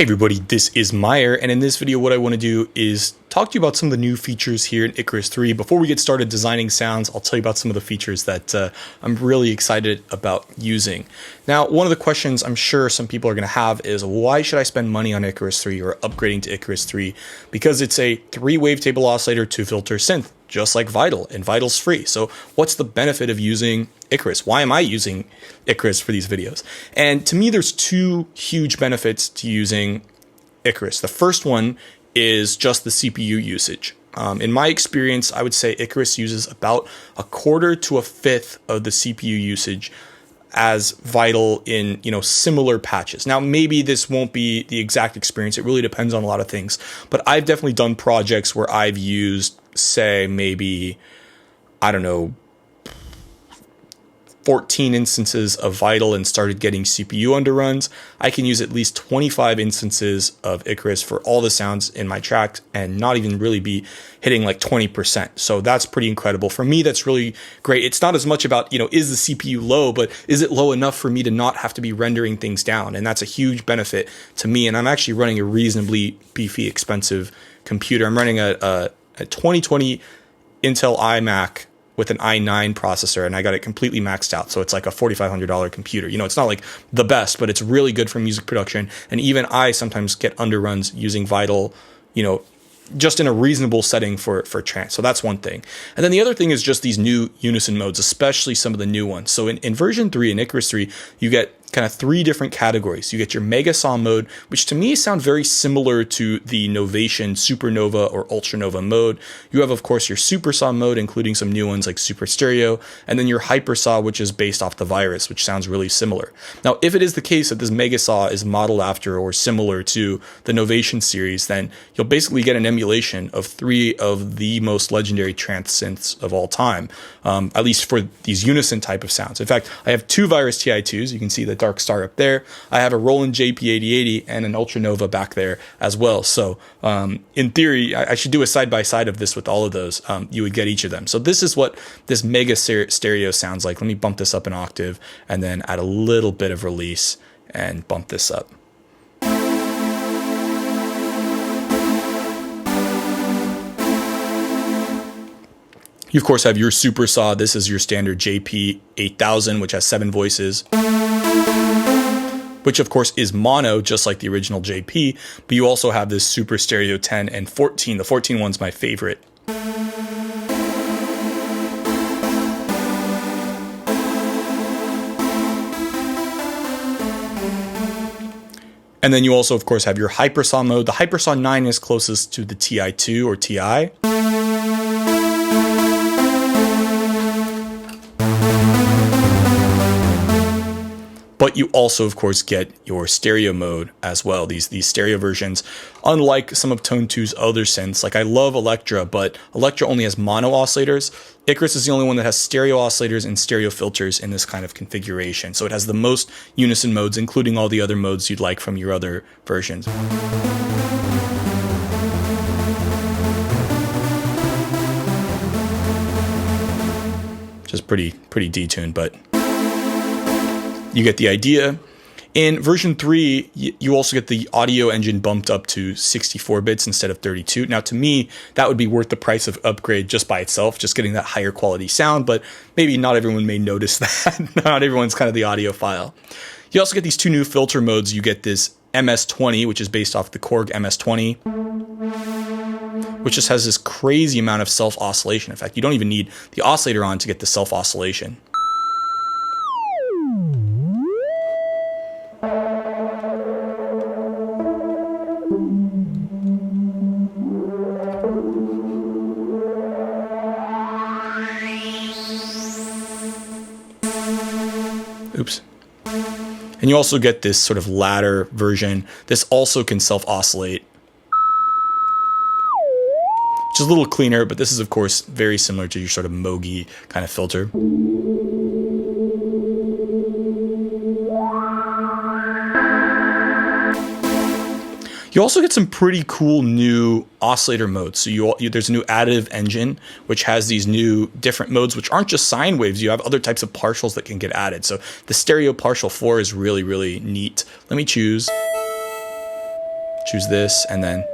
Hey everybody, this is Meyer, and in this video what I want to do is talk to you about some of the new features here in Icarus 3. Before we get started designing sounds, I'll tell you about some of the features that I'm really excited about using. Now, one of the questions I'm sure some people are going to have is, why should I spend money on Icarus 3 or upgrading to Icarus 3? Because it's a 3-wavetable oscillator 2-filter synth, just like Vital, and Vital's free. So what's the benefit of using Icarus? Why am I using Icarus for these videos? And to me, there's two huge benefits to using Icarus. The first one is just the CPU usage. In my experience, I would say Icarus uses about 1/4 to 1/5 of the CPU usage as Vital in, similar patches. Now, maybe this won't be the exact experience. It really depends on a lot of things. But I've definitely done projects where I've used, say, maybe, 14 instances of Vital and started getting CPU underruns. I can use at least 25 instances of Icarus for all the sounds in my track and not even really be hitting like 20%. So that's pretty incredible. For me, that's really great. It's not as much about, is the CPU low, but is it low enough for me to not have to be rendering things down? And that's a huge benefit to me. And I'm actually running a reasonably beefy, expensive computer. I'm running a 2020 Intel iMac with an i9 processor, and I got it completely maxed out. So it's like a $4,500 computer. It's not like the best, but it's really good for music production. And even I sometimes get underruns using Vital, just in a reasonable setting for trance. So that's one thing. And then the other thing is just these new Unison modes, especially some of the new ones. So in version 3, in Icarus 3, you get kind of 3 different categories. You get your Mega Saw mode, which to me sound very similar to the Novation Supernova or Ultranova mode. You have, of course, your Super Saw mode, including some new ones like Super Stereo, and then your Hyper Saw, which is based off the Virus, which sounds really similar. Now, if it is the case that this Mega Saw is modeled after or similar to the Novation series, then you'll basically get an emulation of 3 of the most legendary trance synths of all time, at least for these Unison type of sounds. In fact, I have 2 Virus TI2s. You can see the Dark Star up there. I have a Roland JP8080 and an Ultranova back there as well. So in theory, I should do a side-by-side of this with all of those. You would get each of them. So this is what this Mega Stereo sounds like. Let me bump this up an octave and then add a little bit of release and bump this up. You, of course, have your Super Saw. This is your standard JP8000, which has 7 voices, which, of course, is mono, just like the original JP. But you also have this Super Stereo 10 and 14. The 14 one's my favorite. And then you also, of course, have your Hyper Saw mode. The Hyper Saw 9 is closest to the TI2 or TI. But you also, of course, get your stereo mode as well. These stereo versions, unlike some of Tone 2's other synths, like I love Electra, but Electra only has mono oscillators. Icarus is the only one that has stereo oscillators and stereo filters in this kind of configuration. So it has the most Unison modes, including all the other modes you'd like from your other versions. Just pretty detuned, but you get the idea. In version 3, you also get the audio engine bumped up to 64 bits instead of 32. Now, to me, that would be worth the price of upgrade just by itself, just getting that higher quality sound, but maybe not everyone may notice that. Not everyone's kind of the audiophile. You also get these 2 new filter modes. You get this MS-20, which is based off the Korg MS-20, which just has this crazy amount of self-oscillation. In fact, you don't even need the oscillator on to get the self-oscillation. Oops. And you also get this sort of ladder version. This also can self-oscillate, which is a little cleaner, but this is, of course, very similar to your sort of Mogi kind of filter. You also get some pretty cool new oscillator modes. So there's a new additive engine, which has these new different modes, which aren't just sine waves. You have other types of partials that can get added. So the stereo partial 4 is really, really neat. Let me choose. choose this, and then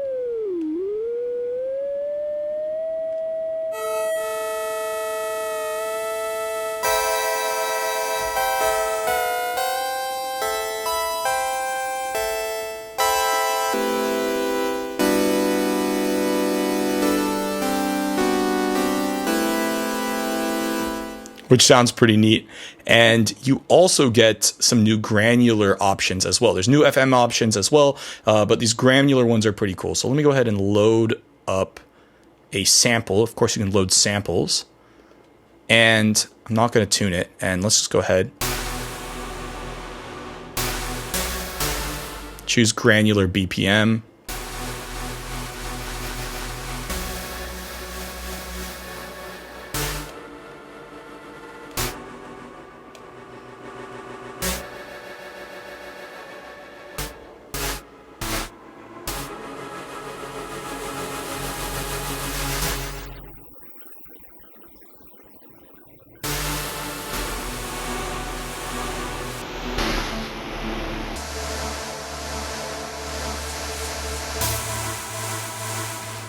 which sounds pretty neat. And you also get some new granular options as well. There's new FM options as well, but these granular ones are pretty cool. So let me go ahead and load up a sample. Of course, you can load samples. And I'm not going to tune it. And let's just go ahead. Choose granular BPM.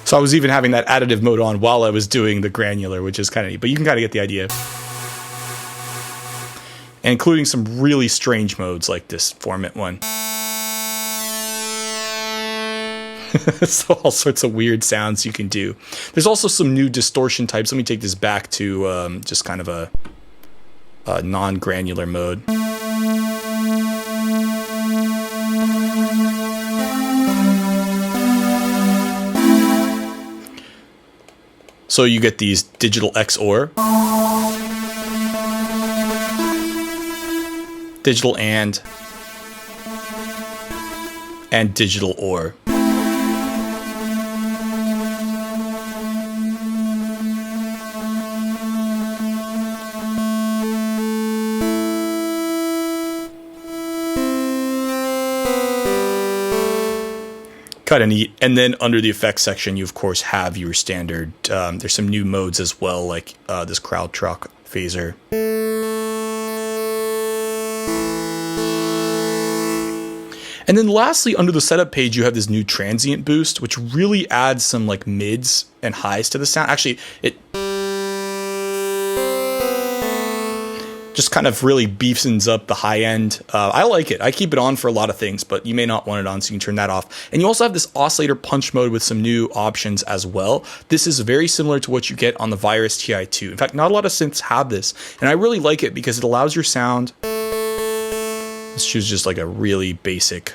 So I was even having that additive mode on while I was doing the granular, which is kind of neat, but you can kind of get the idea. And including some really strange modes like this formant one. So all sorts of weird sounds you can do. There's also some new distortion types. Let me take this back to just kind of a non-granular mode. So you get these digital XOR, digital and digital OR. Kind of neat. And then under the effects section, you of course have your standard, there's some new modes as well, like this crowd truck phaser. And then lastly, under the setup page, you have this new transient boost, which really adds some like mids and highs to the sound. Actually, it just kind of really beefens up the high end. I like it. I keep it on for a lot of things, but you may not want it on, so you can turn that off. And you also have this oscillator punch mode with some new options as well. This is very similar to what you get on the VSTi 2. In fact, not a lot of synths have this, and I really like it because it allows your sound. Let's choose just like a really basic.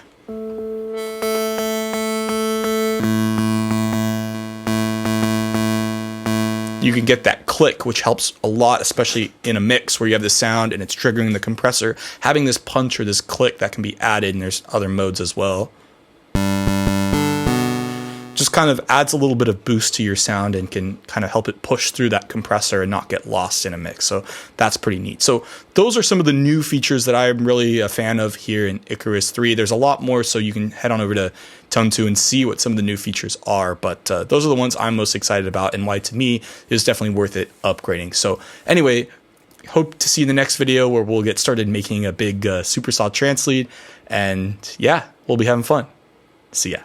You can get that click, which helps a lot, especially in a mix where you have the sound and it's triggering the compressor. Having this punch or this click that can be added, and there's other modes as well. Just kind of adds a little bit of boost to your sound and can kind of help it push through that compressor and not get lost in a mix. So that's pretty neat. So those are some of the new features that I'm really a fan of here in Icarus 3. There's a lot more, so you can head on over to Tone 2 and see what some of the new features are. But those are the ones I'm most excited about, and why to me is definitely worth it upgrading. So anyway, hope to see you in the next video where we'll get started making a big supersaw trance lead. And yeah, we'll be having fun. See ya.